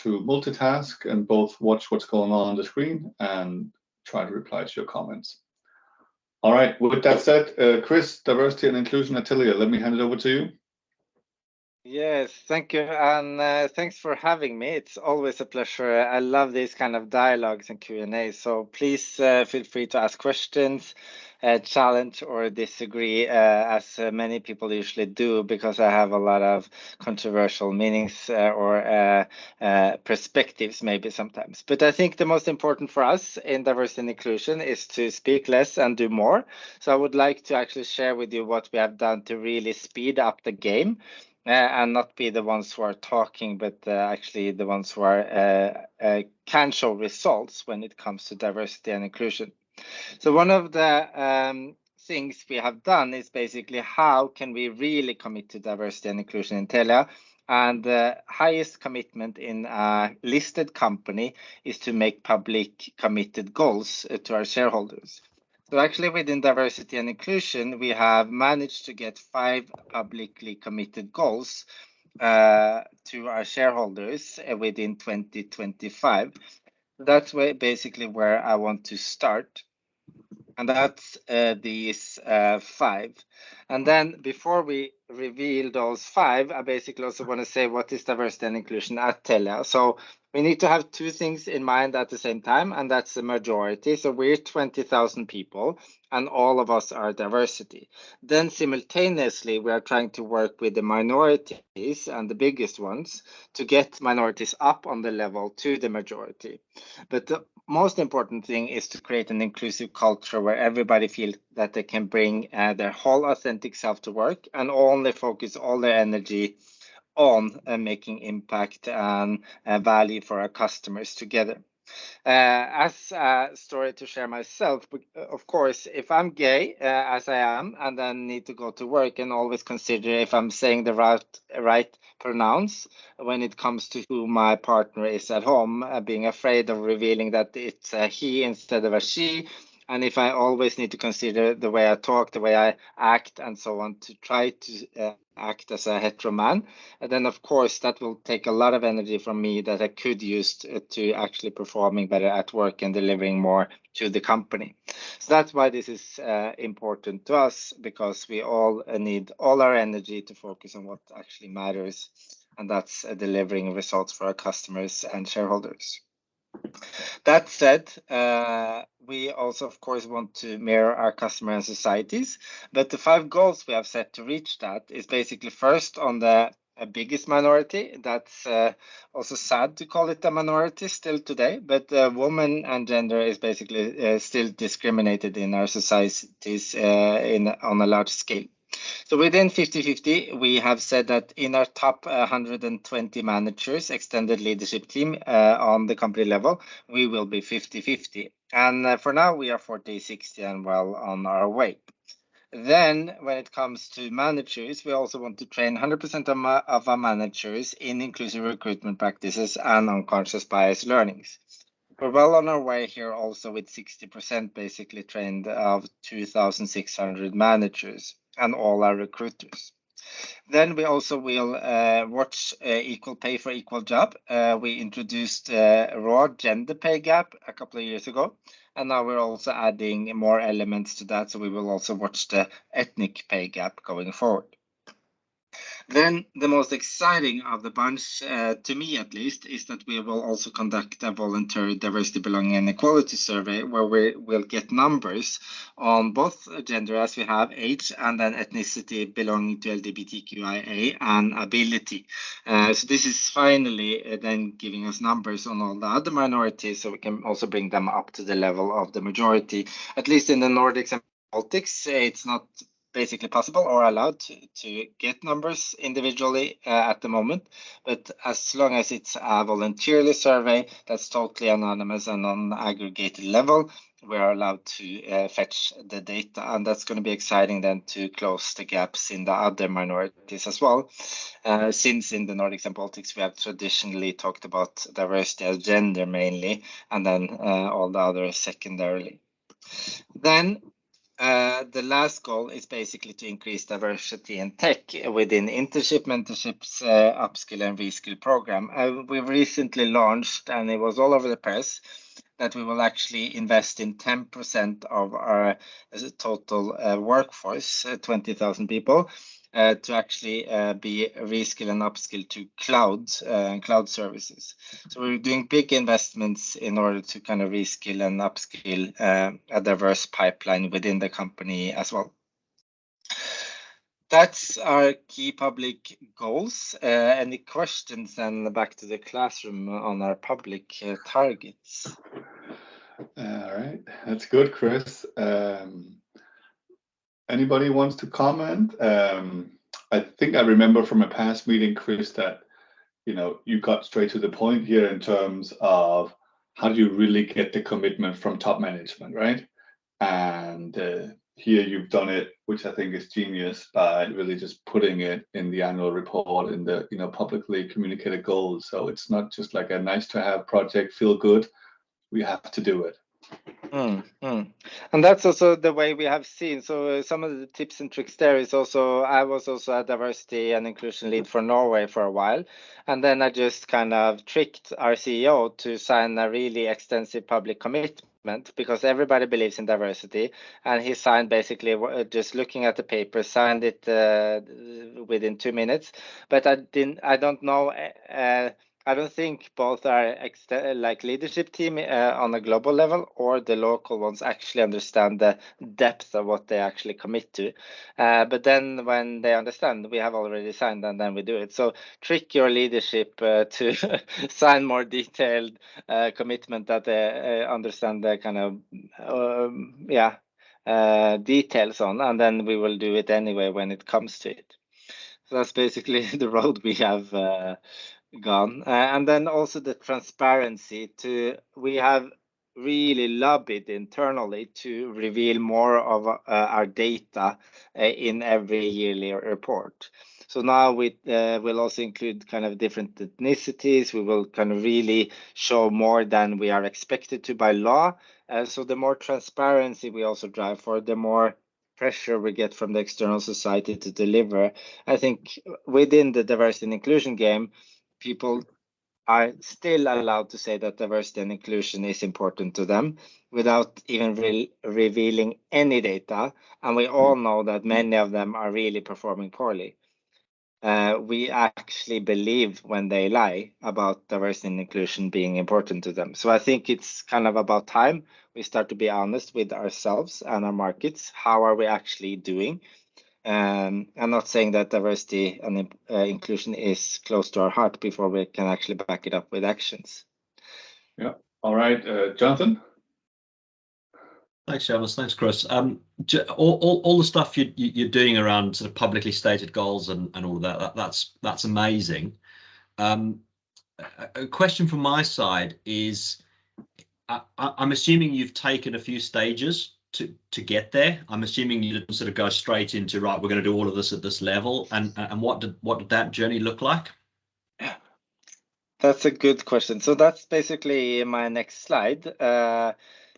to multitask and both watch what's going on the screen and try to reply to your comments. All right, with that said, Chris, Diversity and Inclusion at Telia, let me hand it over to you. Yes, thank you, and thanks for having me. It's always a pleasure. I love these kind of dialogues and Q&A, so please feel free to ask questions, challenge or disagree, as many people usually do, because I have a lot of controversial meanings or perspectives maybe sometimes. But I think the most important for us in diversity and inclusion is to speak less and do more. So I would like to actually share with you what we have done to really speed up the game. And not be the ones who are talking, but actually the ones who are can show results when it comes to diversity and inclusion. So one of the things we have done is basically how can we really commit to diversity and inclusion in Telia? And the highest commitment in a listed company is to make public committed goals to our shareholders. So actually within diversity and inclusion, we have managed to get 5 publicly committed goals to our shareholders within 2025. That's basically where I want to start. And that's these 5. And then before we reveal those 5, I basically also want to say what is diversity and inclusion at Telia. So we need to have 2 things in mind at the same time, and that's the majority. So we're 20,000 people, and all of us are diversity. Then simultaneously, we are trying to work with the minorities and the biggest ones to get minorities up on the level to the majority. But the most important thing is to create an inclusive culture where everybody feels that they can bring their whole authentic self to work and only focus all their energy on making impact and value for our customers together. As a story to share myself, of course, if I'm gay, as I am, and then need to go to work and always consider if I'm saying the right pronouns when it comes to who my partner is at home, being afraid of revealing that it's a he instead of a she. And if I always need to consider the way I talk, the way I act, and so on, to try to act as a hetero man, and then of course that will take a lot of energy from me that I could use to actually performing better at work and delivering more to the company. So that's why this is important to us, because we all need all our energy to focus on what actually matters, and that's delivering results for our customers and shareholders. That said, we also, of course, want to mirror our customer and societies, but the 5 goals we have set to reach that is basically first on the biggest minority. That's also sad to call it a minority still today, but women and gender is basically still discriminated in our societies on a large scale. So within 50-50, we have said that in our top 120 managers, extended leadership team on the company level, we will be 50-50. And for now, we are 40-60 and well on our way. Then when it comes to managers, we also want to train 100% of our managers in inclusive recruitment practices and unconscious bias learnings. We're well on our way here also with 60% basically trained of 2,600 managers and all our recruiters. Then we also will watch equal pay for equal job. We introduced raw gender pay gap a couple of years ago, and now we're also adding more elements to that. So we will also watch the ethnic pay gap going forward. Then the most exciting of the bunch, to me at least, is that we will also conduct a voluntary diversity, belonging and equality survey where we will get numbers on both gender as we have, age, and then ethnicity belonging to LGBTQIA and ability. So this is finally then giving us numbers on all the other minorities, so we can also bring them up to the level of the majority. At least in the Nordics and Baltics, it's not basically possible or allowed to get numbers individually at the moment. But as long as it's a voluntarily survey that's totally anonymous and on aggregated level, we are allowed to fetch the data. And that's going to be exciting then to close the gaps in the other minorities as well. Since in the Nordics and Baltics, we have traditionally talked about diversity as gender mainly, and then all the others secondarily. Then The last goal is basically to increase diversity in tech within internship, mentorships, upskill and reskill program. We've recently launched, and it was all over the press, that we will actually invest in 10% of our total workforce, 20,000 people, to actually be reskill and upskill to cloud services. So we're doing big investments in order to kind of reskill and upskill a diverse pipeline within the company as well. That's our key public goals. Any questions then back to the classroom on our public targets? All right, that's good, Chris. Anybody wants to comment? I think I remember from a past meeting, Chris, that you got straight to the point here in terms of how do you really get the commitment from top management, right? And here you've done it, which I think is genius, by really just putting it in the annual report in the publicly communicated goals. So it's not just like a nice to have project, feel good. We have to do it. And that's also the way we have seen. So some of the tips and tricks there is also, I was also a diversity and inclusion lead for Norway for a while. And then I just kind of tricked our CEO to sign a really extensive public commitment, because everybody believes in diversity. And he signed basically just looking at the paper, signed it within 2 minutes. But I don't know. I don't think both our like leadership team on a global level or the local ones actually understand the depth of what they actually commit to. But then when they understand, we have already signed, and then we do it. So trick your leadership to sign more detailed commitment that they understand the kind of details on, and then we will do it anyway when it comes to it. So that's basically the road we have gone. And then also the transparency we have really lobbied internally to reveal more of our data in every yearly report. So now we'll also include kind of different ethnicities. We will kind of really show more than we are expected to by law. So the more transparency we also drive for, the more pressure we get from the external society to deliver. I think within the diversity and inclusion game, people are still allowed to say that diversity and inclusion is important to them without even revealing any data. And we all know that many of them are really performing poorly. We actually believe when they lie about diversity and inclusion being important to them. So I think it's kind of about time we start to be honest with ourselves and our markets. How are we actually doing? I'm not saying that diversity and inclusion is close to our heart before we can actually back it up with actions. Yeah. All right, Jonathan. Thanks, Jonas. Thanks, Chris. All the stuff you're doing around sort of publicly stated goals and all of that, that's amazing. A question from my side is, I'm assuming you've taken a few stages to get there. I'm assuming you didn't sort of go straight into, right, we're going to do all of this at this level. And what did that journey look like? That's a good question. So that's basically my next slide.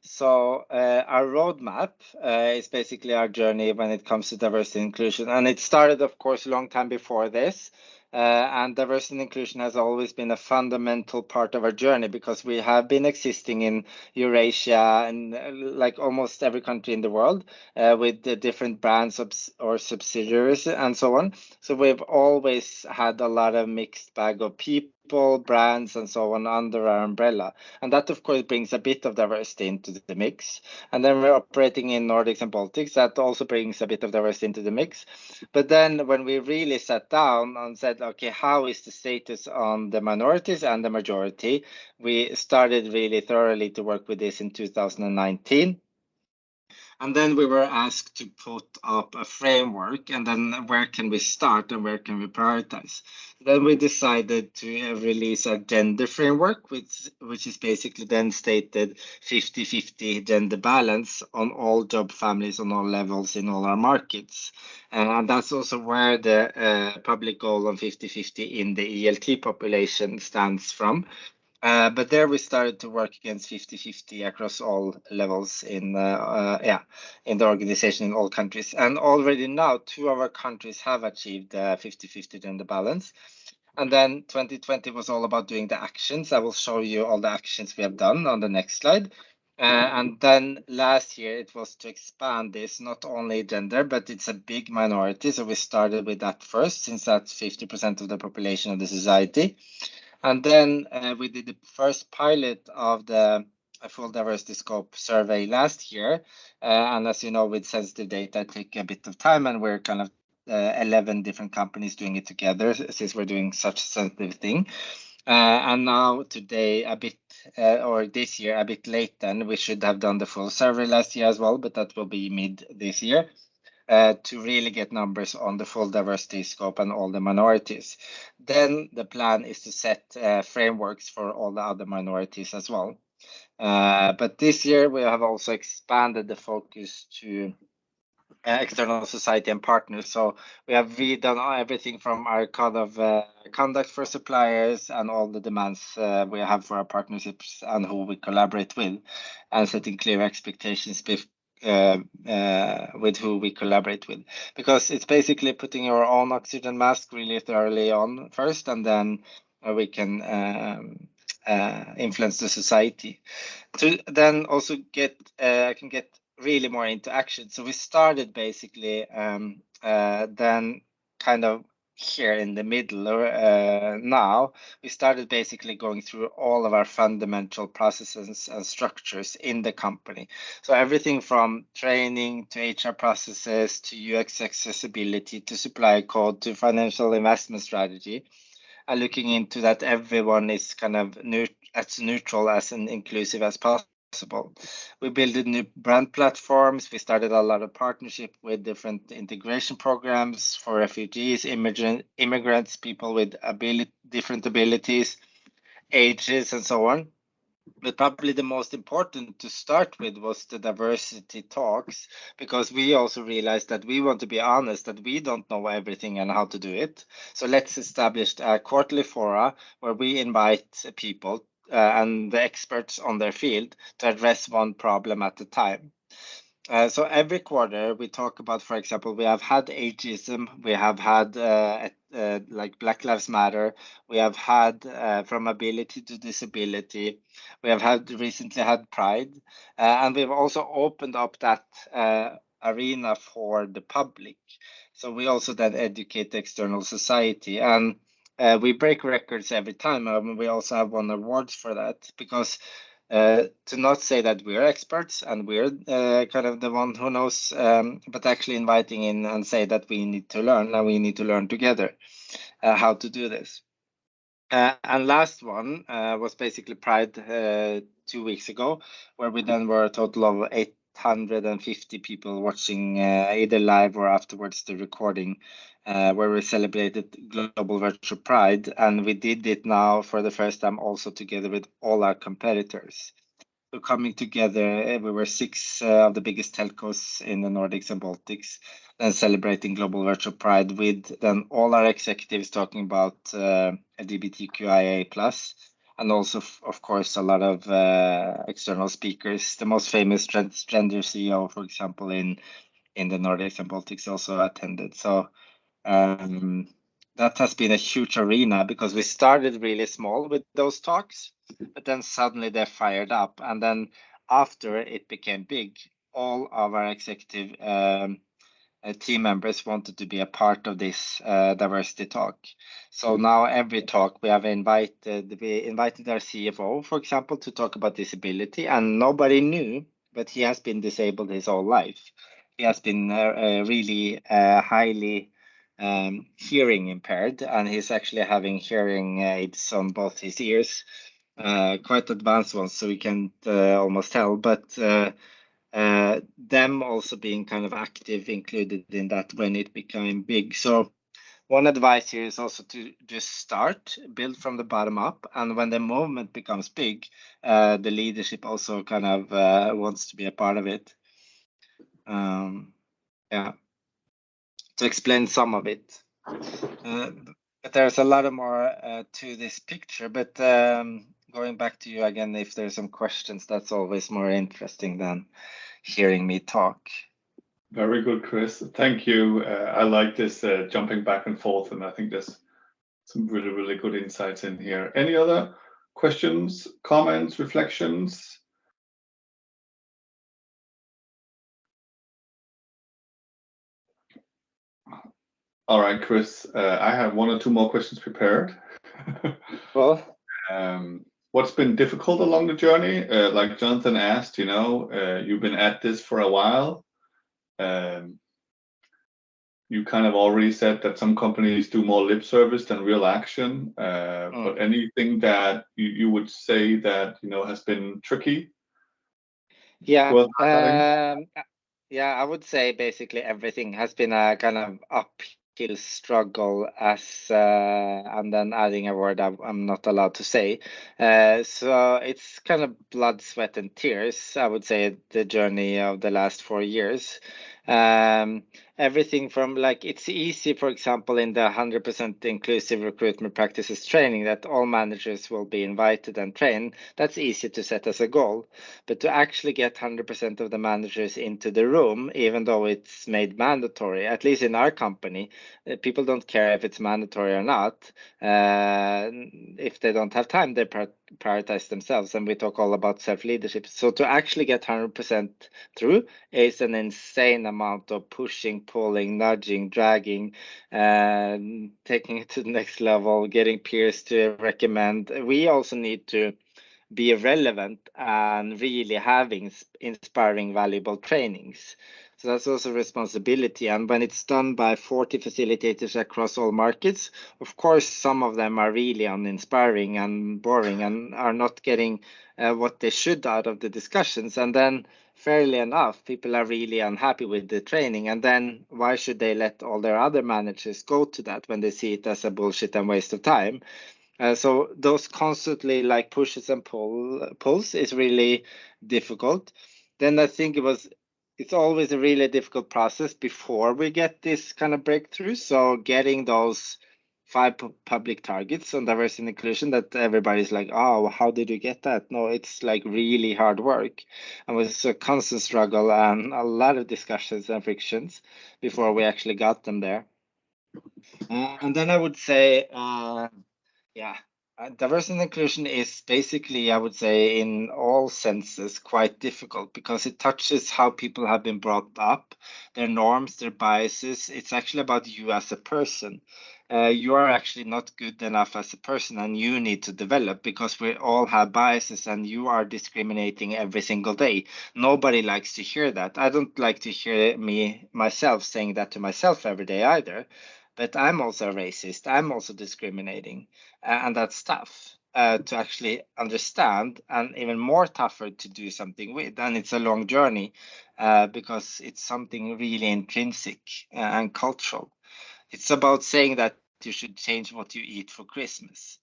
So our roadmap is basically our journey when it comes to diversity and inclusion. And it started, of course, a long time before this. And diversity and inclusion has always been a fundamental part of our journey, because we have been existing in Eurasia and like almost every country in the world with the different brands or subsidiaries and so on. So we've always had a lot of mixed bag of people, brands, and so on under our umbrella. And that, of course, brings a bit of diversity into the mix. And then we're operating in Nordics and Baltics. That also brings a bit of diversity into the mix. But then when we really sat down and said, okay, how is the status on the minorities and the majority? We started really thoroughly to work with this in 2019. And then we were asked to put up a framework, and then where can we start and where can we prioritize? Then we decided to release a gender framework, which is basically then stated 50-50 gender balance on all job families on all levels in all our markets. And that's also where the public goal on 50-50 in the ELT population stands from. But there we started to work against 50-50 across all levels in the organization in all countries. And already now 2 of our countries have achieved 50-50 gender balance. And then 2020 was all about doing the actions. I will show you all the actions we have done on the next slide. And then last year it was to expand this, not only gender, but it's a big minority. So we started with that first, since that's 50% of the population of the society. And then we did the first pilot of the full diversity scope survey last year. And as you know, with sensitive data, it takes a bit of time, and we're kind of 11 different companies doing it together, since we're doing such a sensitive thing. And now today, or this year, a bit late then, we should have done the full survey last year as well, but that will be mid this year. To really get numbers on the full diversity scope and all the minorities. Then the plan is to set frameworks for all the other minorities as well. But this year we have also expanded the focus to external society and partners. So we have redone everything from our code of conduct for suppliers and all the demands we have for our partnerships and who we collaborate with, and setting clear expectations with who we collaborate with, because it's basically putting your own oxygen mask really thoroughly on first, and then we can influence the society. To then also get really more into action. So we started basically then kind of here in the middle, or now we started basically going through all of our fundamental processes and structures in the company. So everything from training to HR processes to UX accessibility to supply code to financial investment strategy, and looking into that everyone is kind of as neutral as and inclusive as possible. We built new brand platforms. We started a lot of partnership with different integration programs for refugees, immigrants, people with different abilities, ages, and so on. But probably the most important to start with was the diversity talks, because we also realized that we want to be honest, that we don't know everything and how to do it. So let's establish a quarterly fora where we invite people and the experts on their field to address one problem at a time. So every quarter we talk about, for example, we have had ageism, we have had like Black Lives Matter, we have had from ability to disability, we have recently had Pride, and we've also opened up that arena for the public. So we also then educate the external society, and we break records every time. We also have won awards for that, because to not say that we're experts and we're kind of the one who knows, but actually inviting in and say that we need to learn, and we need to learn together how to do this. And last one was basically Pride 2 weeks ago, where we then were a total of 850 people watching either live or afterwards the recording, where we celebrated Global Virtual Pride, and we did it now for the first time also together with all our competitors. So coming together, we were 6 of the biggest telcos in the Nordics and Baltics, and celebrating Global Virtual Pride with then all our executives talking about LGBTQIA+, and also, of course, a lot of external speakers. The most famous transgender CEO, for example, in the Nordics and Baltics also attended. So that has been a huge arena, because we started really small with those talks, but then suddenly they fired up, and then after it became big, all of our executive team members wanted to be a part of this diversity talk. So now every talk we invited our CFO, for example, to talk about disability, and nobody knew, but he has been disabled his whole life. He has been really highly hearing impaired, and he's actually having hearing aids on both his ears, quite advanced ones, so we can't almost tell, but them also being kind of active included in that when it became big. So one advice here is also to just start, build from the bottom up, and when the movement becomes big, the leadership also kind of wants to be a part of it. Yeah, to explain some of it. But there's a lot more to this picture. But going back to you again, if there's some questions, that's always more interesting than hearing me talk. Very good, Chris. Thank you. I like this jumping back and forth, and I think there's some really, really good insights in here. Any other questions, comments, reflections? All right, Chris, I have one or two more questions prepared. Well, what's been difficult along the journey? Like Jonathan asked, you've been at this for a while. You kind of already said that some companies do more lip service than real action. But anything that you would say that, has been tricky? Yeah. Worth highlighting? Yeah, I would say basically everything has been a kind of uphill struggle and then adding a word I'm not allowed to say. So it's kind of blood, sweat, and tears, I would say, the journey of the last 4 years. Everything from, like, it's easy, for example, in the 100% inclusive recruitment practices training that all managers will be invited and trained. That's easy to set as a goal. But to actually get 100% of the managers into the room, even though it's made mandatory, at least in our company, people don't care if it's mandatory or not. If they don't have time, they prioritize themselves. And we talk all about self-leadership. So to actually get 100% through is an insane amount of pushing, pulling, nudging, dragging, taking it to the next level, getting peers to recommend. We also need to be relevant and really having inspiring, valuable trainings. So that's also responsibility. And when it's done by 40 facilitators across all markets, of course, some of them are really uninspiring and boring and are not getting what they should out of the discussions. And then, fairly enough, people are really unhappy with the training. And then why should they let all their other managers go to that when they see it as a bullshit and waste of time? So those constantly, like, pushes and pulls is really difficult. Then I think it's always a really difficult process before we get this kind of breakthrough. So getting those 5 public targets on diversity and inclusion that everybody's like, oh, how did you get that? No, it's like really hard work, and it was a constant struggle and a lot of discussions and frictions before we actually got them there. And then I would say, diversity and inclusion is basically, I would say, in all senses, quite difficult because it touches how people have been brought up, their norms, their biases. It's actually about you as a person. You are actually not good enough as a person and you need to develop because we all have biases and you are discriminating every single day. Nobody likes to hear that. I don't like to hear myself saying that to myself every day either. But I'm also a racist. I'm also discriminating. And that's tough to actually understand, and even more tougher to do something with. And it's a long journey because it's something really intrinsic and cultural. It's about saying that you should change what you eat for Christmas.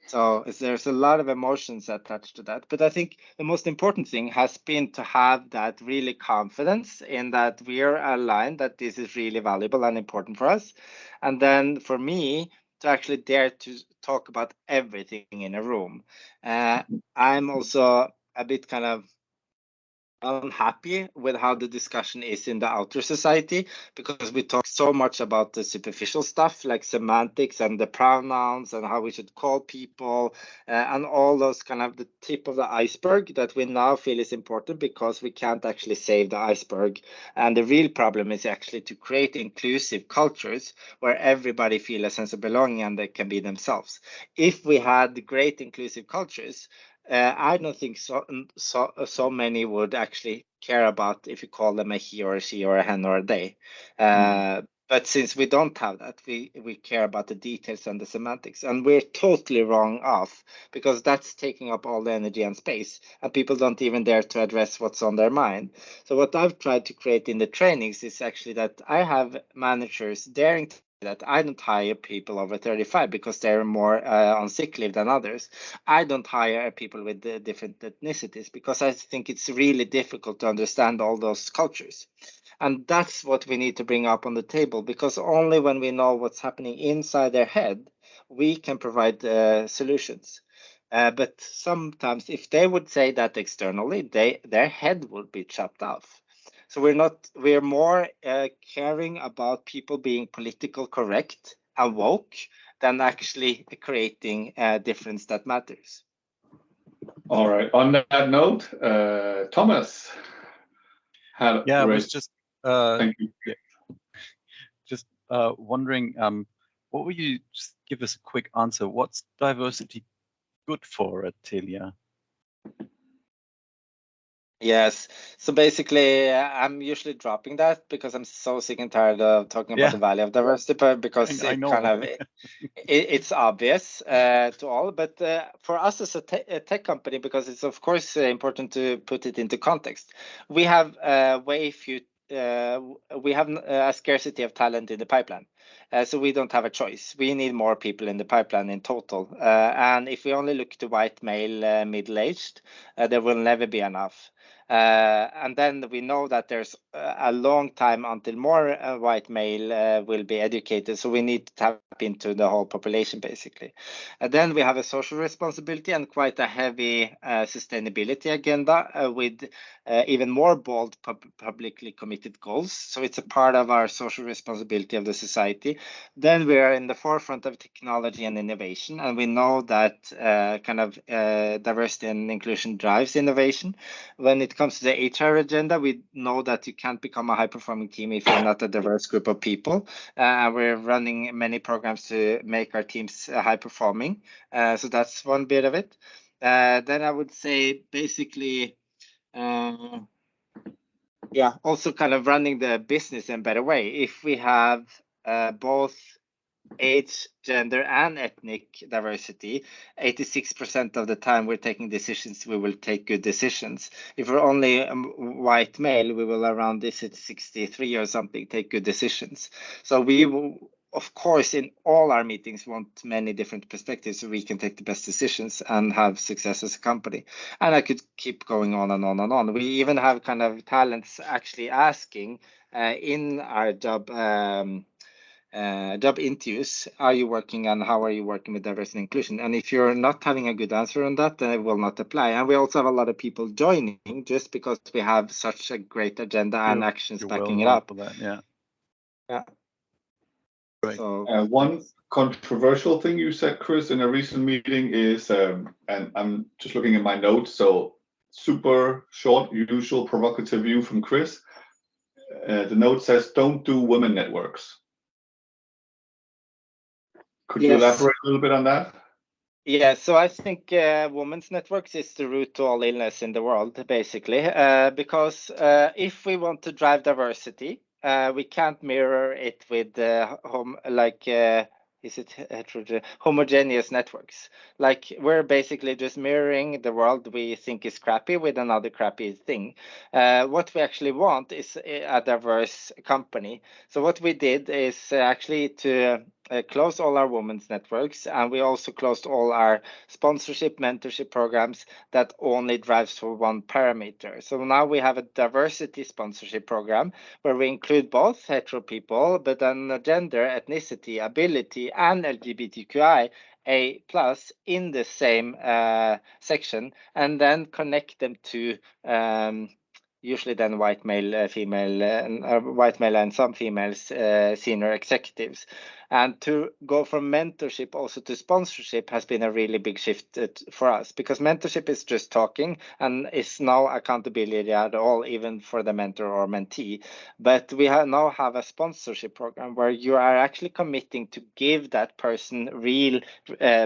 So there's a lot of emotions attached to that. But I think the most important thing has been to have that really confidence in that we are aligned, that this is really valuable and important for us. And then for me, to actually dare to talk about everything in a room. I'm also a bit kind of unhappy with how the discussion is in the outer society because we talk so much about the superficial stuff like semantics and the pronouns and how we should call people and all those kind of the tip of the iceberg that we now feel is important because we can't actually save the iceberg. And the real problem is actually to create inclusive cultures where everybody feel a sense of belonging and they can be themselves. If we had great inclusive cultures, I don't think so many would actually care about if you call them a he or a she or a hen or a they. But since we don't have that, we care about the details and the semantics, and we're totally wrong off because that's taking up all the energy and space, and people don't even dare to address what's on their mind. So what I've tried to create in the trainings is actually that I have managers daring to that I don't hire people over 35 because they're more on sick leave than others. I don't hire people with different ethnicities because I think it's really difficult to understand all those cultures. And that's what we need to bring up on the table because only when we know what's happening inside their head, we can provide solutions. But sometimes if they would say that externally, their head would be chopped off. So we're more caring about people being political correct and woke than actually creating a difference that matters. All right. On that note, Thomas had I was raised. just Thank you. just wondering, what would you just give us a quick answer? What's diversity good for at Telia? Yes. So basically, I'm usually dropping that because I'm so sick and tired of talking about the value of diversity, but because I it know. kind of it's obvious to all. But for us as a tech company, because it's of course important to put it into context, we have way few. We have a scarcity of talent in the pipeline. So we don't have a choice. We need more people in the pipeline in total. And if we only look to white male, middle-aged, there will never be enough. And then we know that there's a long time until more white male will be educated. So we need to tap into the whole population, basically. And then we have a social responsibility and quite a heavy sustainability agenda with even more bold publicly committed goals. So it's a part of our social responsibility of the society. Then we are in the forefront of technology and innovation. And we know that diversity and inclusion drives innovation. When it comes to the HR agenda, we know that you can't become a high-performing team if you're not a diverse group of people. We're running many programs to make our teams high-performing. So that's one bit of it. Then I would say basically, also kind of running the business in a better way. If we have both age, gender, and ethnic diversity, 86% of the time we're taking decisions, we will take good decisions. If we're only white male, we will around this at 63 or something, take good decisions. So we will, of course, in all our meetings, want many different perspectives so we can take the best decisions and have success as a company. And I could keep going on and on and on. We even have kind of talents actually asking in our job interviews, are you working and how are you working with diversity and inclusion? And if you're not having a good answer on that, then it will not apply. And we also have a lot of people joining just because we have such a great agenda and actions backing it up. Yeah. Right. So, one controversial thing you said, Chris, in a recent meeting is, and I'm just looking at my notes, so super short, usual provocative view from Chris. The note says, don't do women networks. Could you elaborate a little bit on that? Yeah, so I think women's networks is the root to all illness in the world, basically, because if we want to drive diversity, we can't mirror it with homogeneous networks. Like we're basically just mirroring the world we think is crappy with another crappy thing. What we actually want is a diverse company. So what we did is actually to close all our women's networks, and we also closed all our sponsorship mentorship programs that only drives for one parameter. So now we have a diversity sponsorship program where we include both hetero people, but then gender, ethnicity, ability, and LGBTQIA+ in the same section, and then connect them to usually then white male, female, white male and some females, senior executives. And to go from mentorship also to sponsorship has been a really big shift for us, because mentorship is just talking and is no accountability at all, even for the mentor or mentee. But we now have a sponsorship program where you are actually committing to give that person real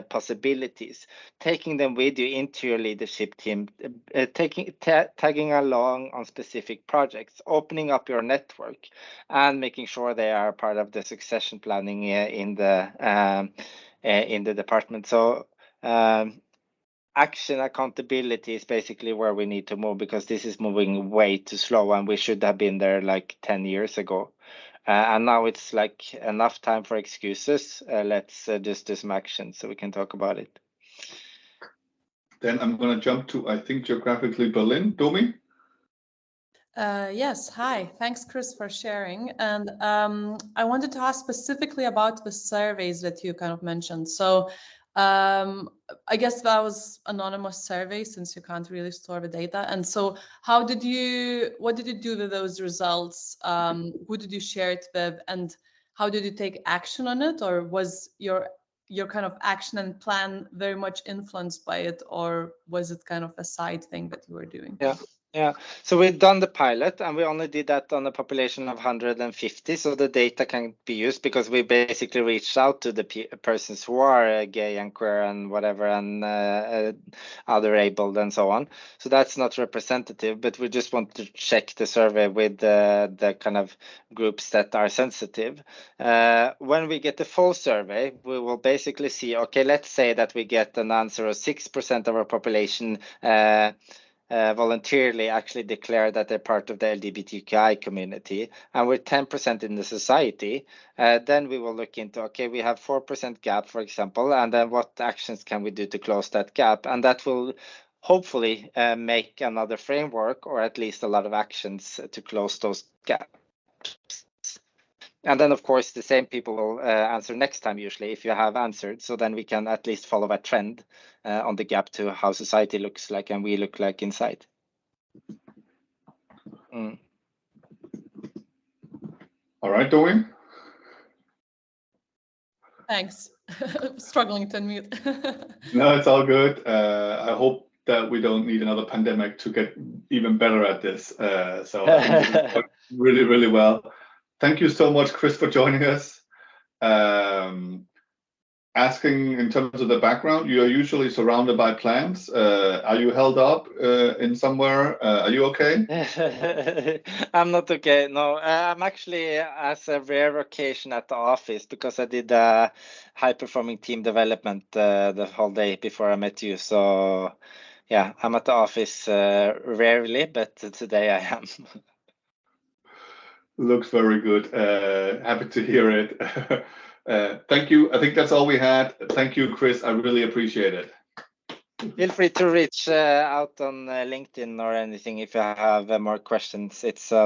possibilities, taking them with you into your leadership team, tagging along on specific projects, opening up your network, and making sure they are part of the succession planning in the department. So action accountability is basically where we need to move, because this is moving way too slow, and we should have been there like 10 years ago. And now it's like enough time for excuses. Let's just do some action so we can talk about it. Then I'm going to jump to, I think, geographically Berlin. Domi? Yes, hi. Thanks, Chris, for sharing. And I wanted to ask specifically about the surveys that you kind of mentioned. So I guess that was anonymous survey since you can't really store the data. And so what did you do with those results? Who did you share it with? And how did you take action on it? Or was your kind of action and plan very much influenced by it? Or was it kind of a side thing that you were doing? Yeah, so we've done the pilot and we only did that on a population of 150. So the data can be used because we basically reached out to the persons who are gay and queer and whatever and other abled and so on. So that's not representative, but we just want to check the survey with the kind of groups that are sensitive. When we get the full survey, we will basically see, okay, let's say that we get an answer of 6% of our population voluntarily actually declare that they're part of the LGBTQI community, and we're 10% in the society, then we will look into, okay, we have 4% gap, for example, and then what actions can we do to close that gap? And that will hopefully make another framework or at least a lot of actions to close those gaps. And then, of course, the same people will answer next time, usually, if you have answered. So then we can at least follow a trend on the gap to how society looks like and we look like inside. All right, Doreen. Thanks. Struggling to unmute. No, it's all good. I hope that we don't need another pandemic to get even better at this. So I think this is really, really well. Thank you so much, Chris, for joining us. Asking in terms of the background, you're usually surrounded by plants. Are you held up in somewhere? Are you okay? I'm not okay. No, I'm actually as a rare occasion at the office because I did high-performing team development the whole day before I met you. So yeah, I'm at the office rarely, but today I am. Looks very good. Happy to hear it. Thank you. I think that's all we had. Thank you, Chris. I really appreciate it. Feel free to reach out on LinkedIn or anything if you have more questions. It's a